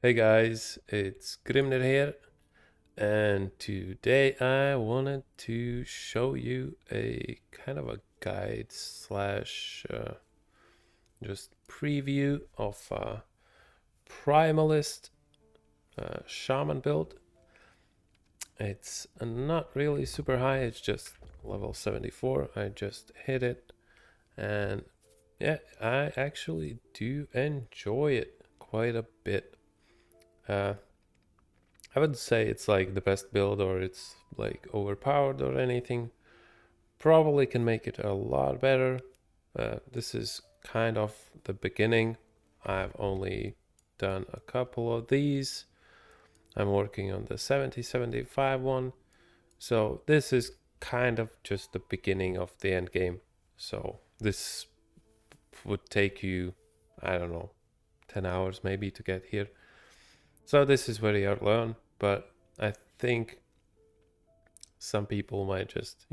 Hey guys, it's Grimner here, and today I wanted to show you a kind of a guide slash just preview of a Primalist Shaman build. It's not really super high, it's just level 74. I just hit it, and yeah, I actually do enjoy it quite a bit. Uh, I would say it's like the best build or it's like overpowered or anything. Probably can make it a lot better. This is kind of the beginning. I've only done a couple of these. I'm working on the 7075 one. So this is kind of just the beginning of the end game. So this would take you, I don't know, 10 hours maybe to get here. So this is where you learn, but I think some people might just,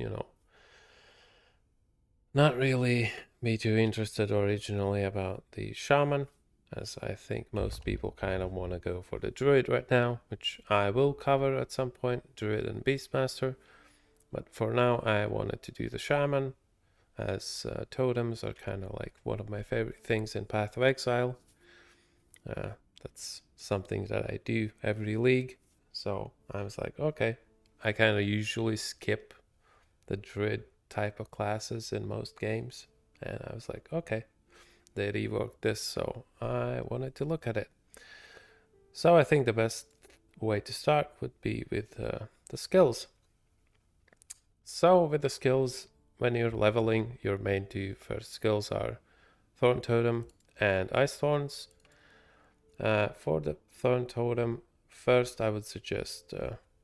not really be too interested originally about the shaman, as I think most people kind of want to go for the druid right now, which I will cover at some point, druid and beastmaster. But for now, I wanted to do the shaman, as totems are kind of like one of my favorite things in Path of Exile. Uh, that's something that I do every league. So I was like, okay, I kind of usually skip the druid type of classes in most games. And I was like, okay, they reworked this, so I wanted to look at it. So I think the best way to start would be with the skills. So with the skills, when you're leveling, your main two first skills are Thorn Totem and Ice Thorns. For the Thorn Totem, first I would suggest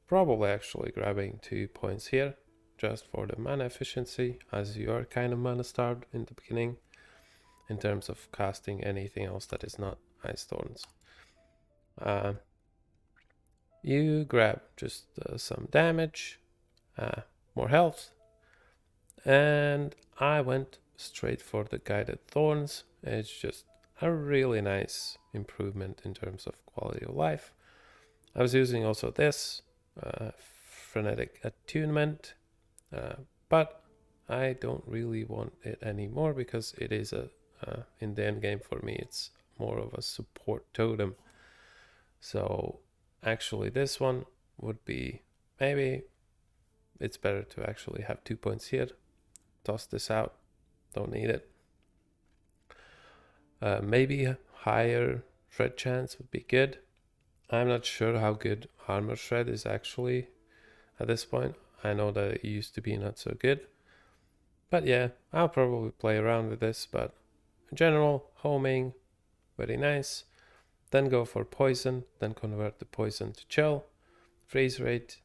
probably actually grabbing 2 points here just for the mana efficiency, as you are kind of mana starved in the beginning in terms of casting anything else that is not Ice Thorns. You grab just some damage, more health, and I went straight for the Guided Thorns. It's just a really nice improvement in terms of quality of life. I was using also this frenetic attunement, but I don't really want it anymore because it is in the end game for me, it's more of a support totem. So actually this one would be, maybe it's better to actually have 2 points here. Toss this out, don't need it. Maybe higher shred chance would be good. I'm not sure how good armor shred is actually at this point. I know that it used to be not so good. But yeah, I'll probably play around with this, but in general, homing, very nice. Then go for poison, then convert the poison to chill. Freeze rate,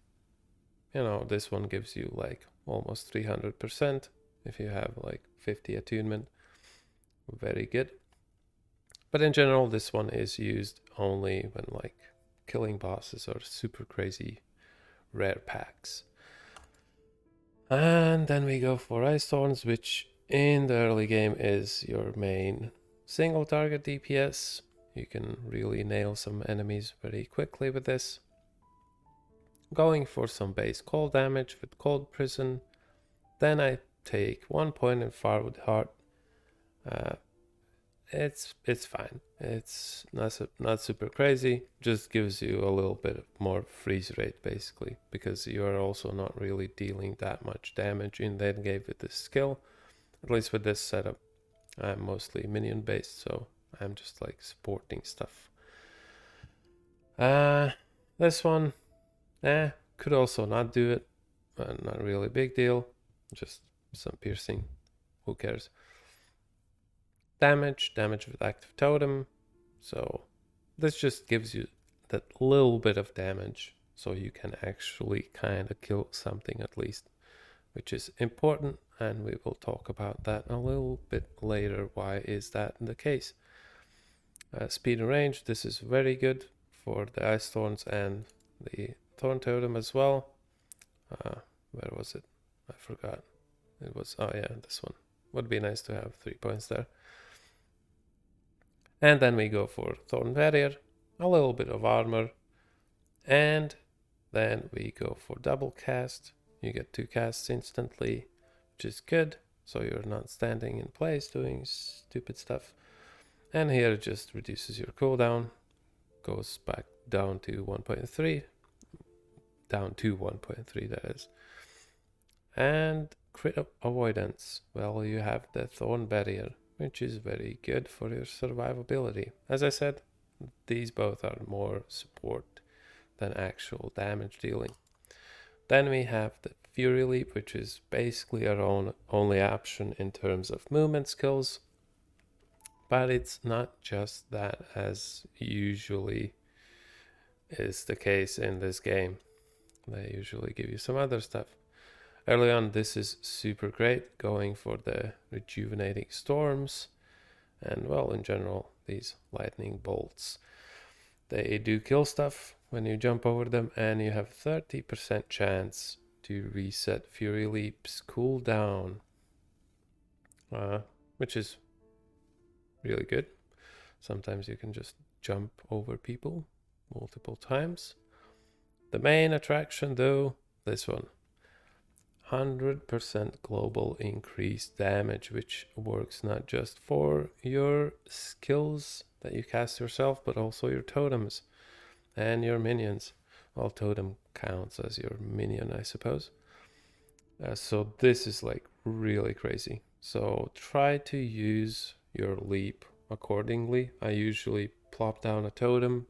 this one gives you like almost 300% if you have like 50 attunement. Very good. But in general, this one is used only when like killing bosses or super crazy rare packs. And then we go for Ice Thorns, which in the early game is your main single target DPS. You can really nail some enemies very quickly with this. Going for some base cold damage with Cold Prison. Then I take 1 point in Farwood Heart. It's fine. It's not super crazy. Just gives you a little bit more freeze rate basically, because you are also not really dealing that much damage in that game with this skill. At least with this setup, I'm mostly minion based, so I'm just like supporting stuff. This one, could also not do it, but not really a big deal. Just some piercing. Who cares? Damage with active totem. So this just gives you that little bit of damage, so you can actually kind of kill something at least, which is important, and we will talk about that a little bit later. Why is that the case? Speed and range, this is very good for the Ice Thorns and the Thorn Totem as well. Where was it? I forgot. It was, oh yeah, this one. Would be nice to have 3 points there. And then we go for Thorn Barrier. a little bit of armor, and then we go for double cast. You get 2 casts instantly, which is good, so you're not standing in place doing stupid stuff. And here it just reduces your cooldown, goes back down to 1.3, down to 1.3 that is. And crit avoidance, well, you have the thorn barrier, which is very good for your survivability. As I said, these both are more support than actual damage dealing. Then we have the Fury Leap, which is basically our only option in terms of movement skills. But it's not just that, as usually is the case in this game. They usually give you some other stuff. Early on, this is super great, going for the rejuvenating storms. And well, in general, these lightning bolts. They do kill stuff when you jump over them, and you have 30% chance to reset Fury Leap's cooldown, which is really good. Sometimes you can just jump over people multiple times. The main attraction though, this one. 100% global increased damage, which works not just for your skills that you cast yourself, but also your totems and your minions. Well, totem counts as your minion, I suppose. So this is like really crazy. So try to use your leap accordingly. I usually plop down a totem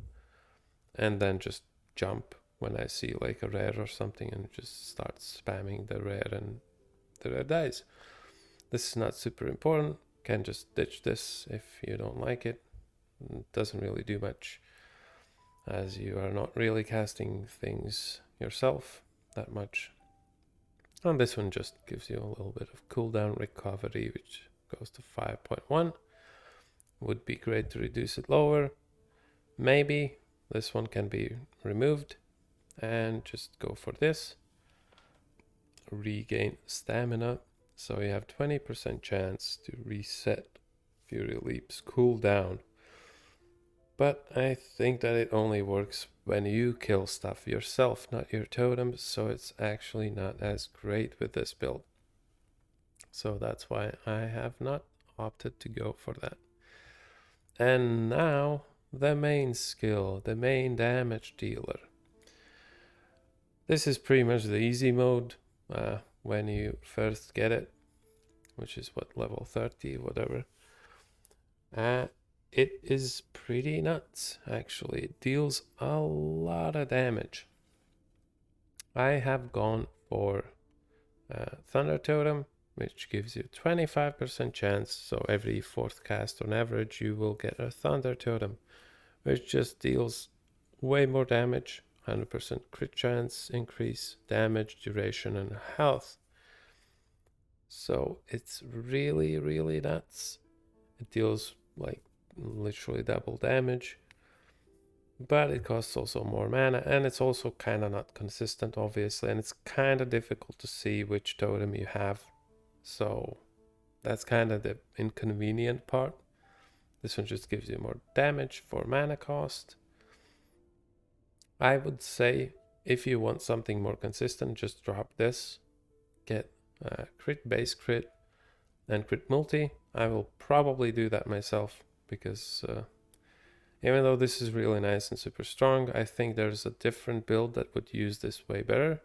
and then just jump when I see like a rare or something, and just start spamming the rare, and the rare dies. This is not super important. Can just ditch this if you don't like it. It doesn't really do much, as you are not really casting things yourself that much. And this one just gives you a little bit of cooldown recovery, which goes to 5.1. Would be great to reduce it lower. Maybe this one can be removed and just go for this. Regain stamina. So you have 20% chance to reset Fury Leap's cooldown. But I think that it only works when you kill stuff yourself, not your totems, so it's actually not as great with this build. So that's why I have not opted to go for that. And now the main skill, the main damage dealer. This is pretty much the easy mode when you first get it, which is what, level 30, whatever. It is pretty nuts, actually. It deals a lot of damage. I have gone for Thunder Totem, which gives you 25% chance. So every 4th cast on average, you will get a Thunder Totem, which just deals way more damage. 100% crit chance, increase damage, duration, and health. So it's really, really nuts. It deals like literally double damage, but it costs also more mana, and it's also kind of not consistent, obviously, and it's kind of difficult to see which totem you have. So that's kind of the inconvenient part. This one just gives you more damage for mana cost. I would say if you want something more consistent, just drop this. Get crit, base crit, and crit multi. I will probably do that myself, because even though this is really nice and super strong, I think there's a different build that would use this way better.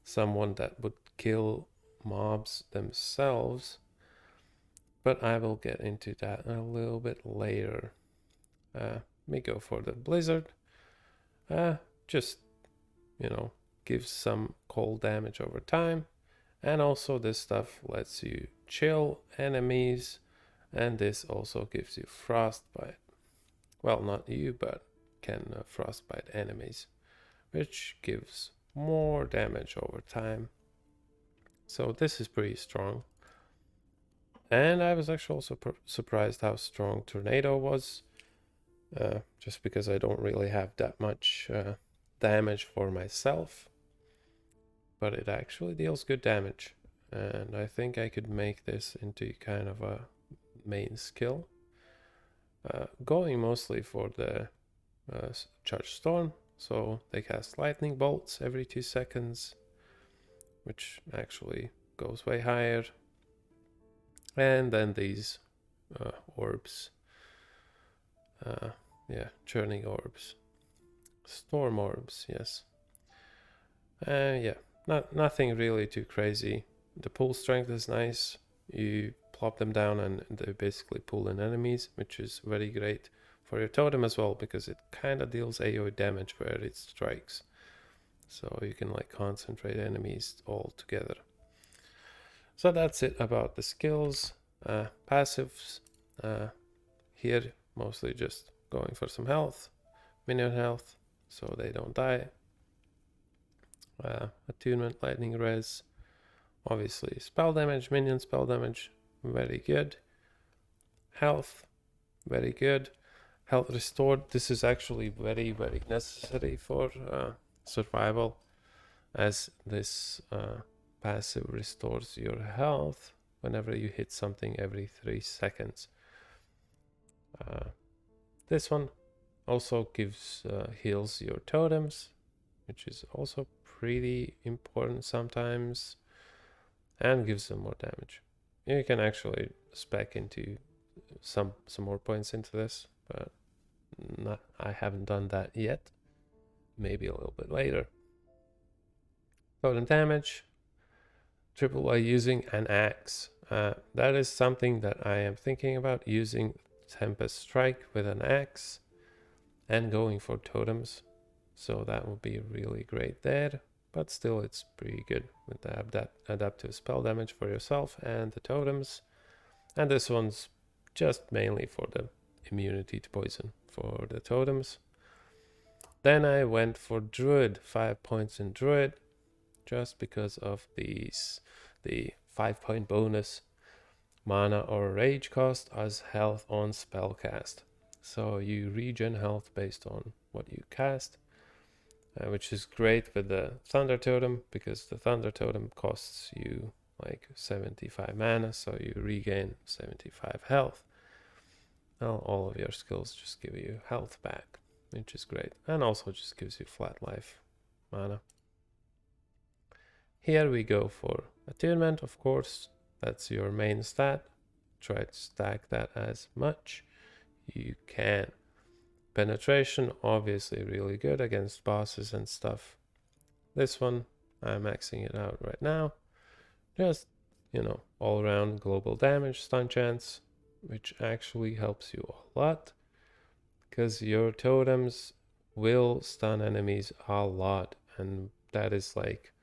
Someone that would kill mobs themselves. But I will get into that a little bit later. Let me go for the blizzard. Just, gives some cold damage over time. And also this stuff lets you chill enemies. And this also gives you frostbite. Well, not you, but can frostbite enemies, which gives more damage over time. So this is pretty strong. And I was actually also surprised how strong Tornado was. Just because I don't really have that much damage for myself. But it actually deals good damage. And I think I could make this into kind of a main skill. Going mostly for the charge storm, so they cast lightning bolts every 2 seconds, which actually goes way higher. And then these orbs, yeah, churning orbs, storm orbs, yes. Yeah, nothing really too crazy. The pull strength is nice. You plop them down and they basically pull in enemies, which is very great for your totem as well, because it kind of deals AoE damage where it strikes. So you can like concentrate enemies all together. So that's it about the skills. Passives, here mostly just going for some health, minion health, so they don't die. Attunement, lightning res, obviously spell damage, minion spell damage, very good. Health, very good. Health restored, this is actually very necessary for survival, as this passive restores your health whenever you hit something every 3 seconds. This one also gives heals your totems, which is also pretty important sometimes, and gives them more damage. You can actually spec into some more points into this, but I haven't done that yet. Maybe a little bit later. Totem damage, triple by using an axe. That is something that I am thinking about, using Tempest Strike with an axe and going for totems. So that would be really great there, but still it's pretty good with the adaptive spell damage for yourself and the totems. And this one's just mainly for the immunity to poison for the totems. Then I went for Druid, 5 points in Druid, just because of the 5-point bonus mana or rage cost as health on spellcast. So you regen health based on what you cast, which is great with the Thunder Totem, because the Thunder Totem costs you like 75 mana, so you regain 75 health. Now all of your skills just give you health back, which is great, and also just gives you flat life mana. Here we go for attunement, of course, that's your main stat. Try to stack that as much you can. Penetration, obviously really good against bosses and stuff. This one, I'm maxing it out right now. Just, all around global damage, stun chance, which actually helps you a lot, because your totems will stun enemies a lot, and that is like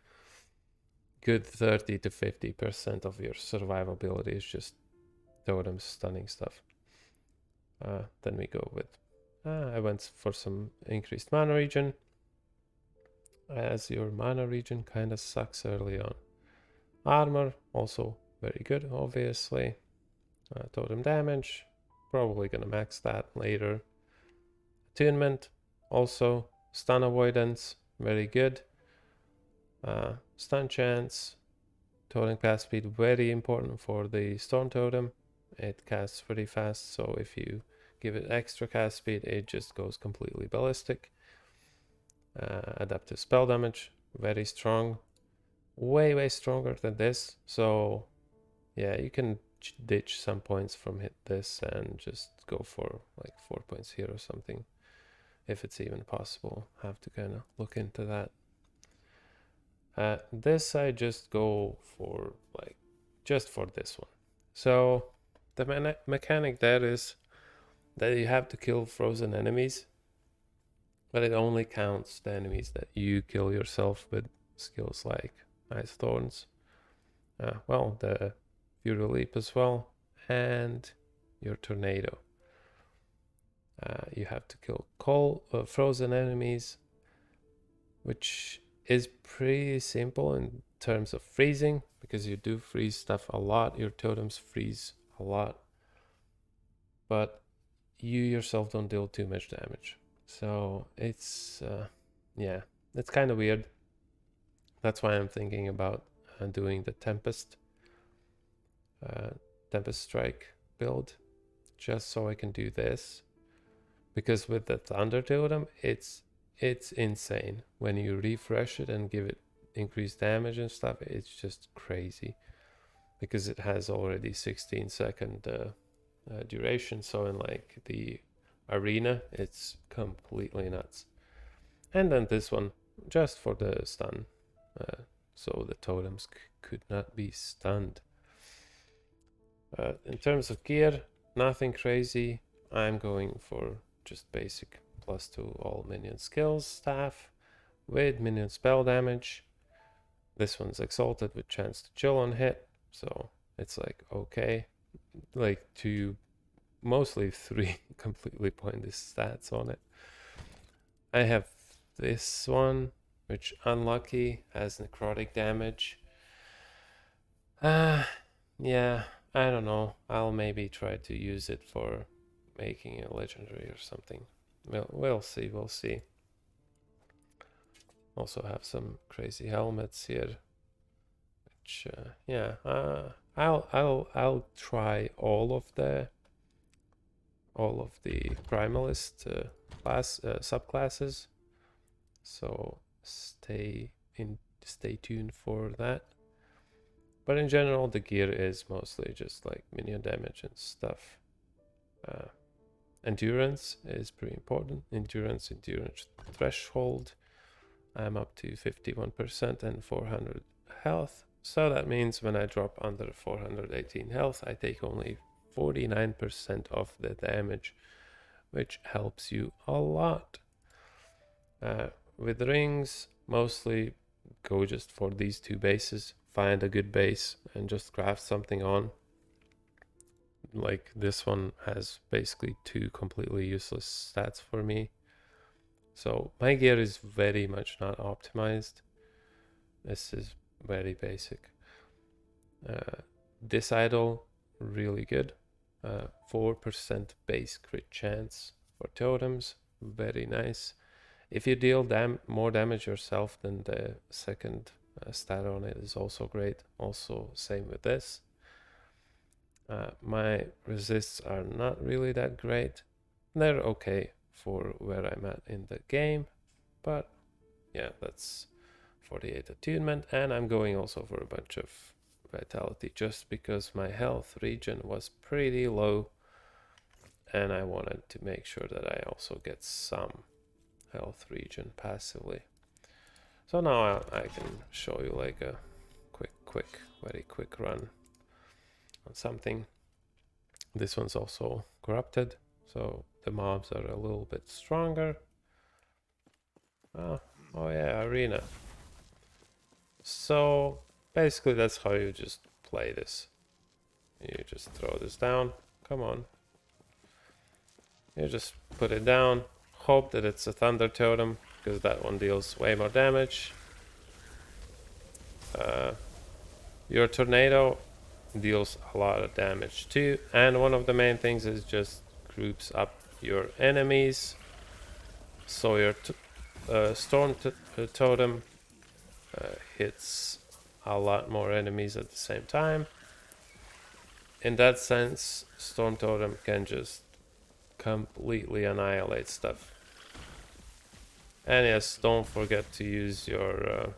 good 30 to 50% of your survivability is just totems stunning stuff. Then we go with I went for some increased mana regen, as your mana regen kind of sucks early on. Armor, also very good, obviously. Totem damage, probably gonna max that later. Attunement, also. Stun avoidance, very good. Stun chance, totem cast speed, very important for the Storm Totem. It casts pretty fast, so if you give it extra cast speed, it just goes completely ballistic. Adaptive spell damage, very strong, way stronger than this. So yeah, you can ditch some points from this and just go for like 4 points here or something, if it's even possible. Have to kind of look into that. This I just go for just for this one. So the mechanic there is that you have to kill frozen enemies, but it only counts the enemies that you kill yourself with skills like Ice Thorns, well, the Fury Leap as well, and your Tornado. You have to kill frozen enemies, which is pretty simple in terms of freezing, because you do freeze stuff a lot. Your totems freeze a lot, but you yourself don't deal too much damage. So it's yeah, it's kind of weird. That's why I'm thinking about doing the Tempest Strike build, just so I can do this. because with the Thunder Totem, it's insane. When you refresh it and give it increased damage and stuff, it's just crazy. Because it has already 16-second duration, so in like the arena, it's completely nuts. And then this one, just for the stun, so the totems could not be stunned. In terms of gear, nothing crazy. I'm going for just basic +2 all minion skills staff with minion spell damage. This one's exalted with chance to chill on hit, so it's like okay, like mostly 3 completely pointless stats on it. I have this one, which unlucky has necrotic damage. Yeah, I don't know. I'll maybe try to use it for making a legendary or something. We'll see. We'll see. Also have some crazy helmets here, which yeah. I'll try all of the Primalist subclasses. So stay tuned for that. But in general, the gear is mostly just like minion damage and stuff. Endurance is pretty important. Endurance threshold. I'm up to 51% and 400 health. So that means when I drop under 418 health, I take only 49% of the damage, which helps you a lot. With rings, mostly go just for these 2 bases. Find a good base and just craft something on. Like this one has basically 2 completely useless stats for me. So my gear is very much not optimized. This is very basic. This idol, really good. 4% base crit chance for totems, very nice. If you deal more damage yourself, then the second stat on it is also great. Also same with this. My resists are not really that great. They're okay for where I'm at in the game, but yeah, that's 48 attunement, and I'm going also for a bunch of vitality just because my health regen was pretty low and I wanted to make sure that I also get some health regen passively. So now I can show you like a very quick run on something. This one's also corrupted, so the mobs are a little bit stronger. Oh yeah, arena. So basically that's how you just play this. You just throw this down. Come on. You just put it down. Hope that it's a Thunder Totem, because that one deals way more damage. Your Tornado deals a lot of damage too, and one of the main things is just groups up your enemies. So your Storm Totem hits a lot more enemies at the same time. In that sense, Storm Totem can just completely annihilate stuff. And yes, don't forget to use your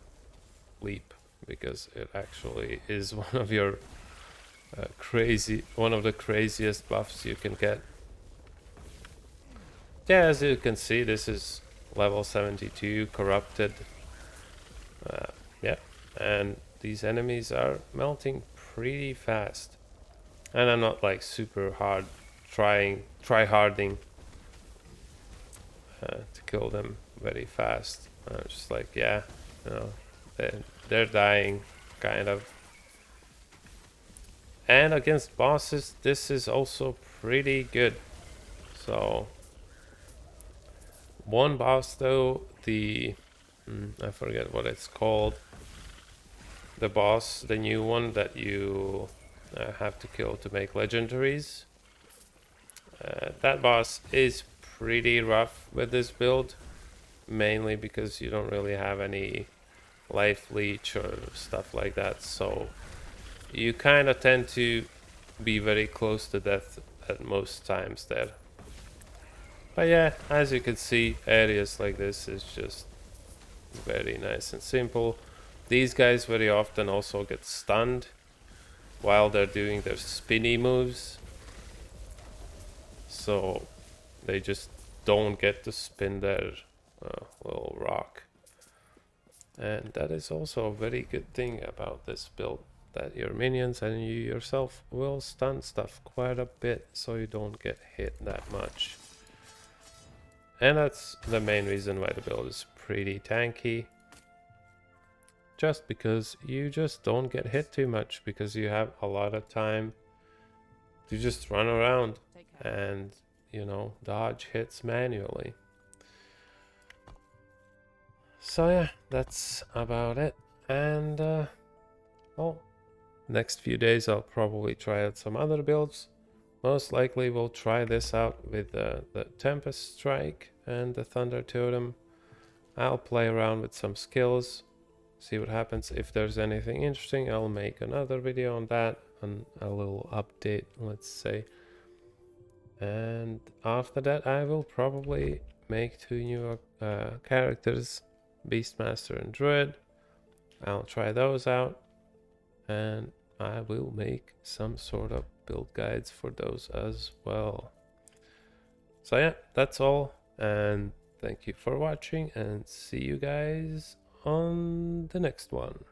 leap, because it actually is one of your one of the craziest buffs you can get. Yeah, as you can see, this is level 72 corrupted. Yeah, and these enemies are melting pretty fast. And I'm not like super hard try-harding to kill them very fast. Just like, yeah, you know, they're dying, kind of. And against bosses, this is also pretty good. So, one boss though, I forget what it's called. The boss, the new one that you have to kill to make legendaries. That boss is pretty rough with this build, mainly because you don't really have any life leech or stuff like that, so you kind of tend to be very close to death at most times there. But yeah, as you can see, areas like this is just very nice and simple. These guys very often also get stunned while they're doing their spinny moves, so they just don't get to spin their little rock. And that is also a very good thing about this build, that your minions and you yourself will stun stuff quite a bit, so you don't get hit that much. And that's the main reason why the build is pretty tanky. Just because you just don't get hit too much, because you have a lot of time to just run around and, you know, dodge hits manually. So yeah, that's about it. And well, next few days I'll probably try out some other builds. Most likely we'll try this out with the Tempest Strike and the Thunder Totem. I'll play around with some skills, see what happens. If there's anything interesting, I'll make another video on that, and a little update, let's say. And after that I will probably make 2 new characters, Beastmaster and Druid. I'll try those out, and I will make some sort of build guides for those as well. So yeah, that's all, and thank you for watching, and see you guys on the next one.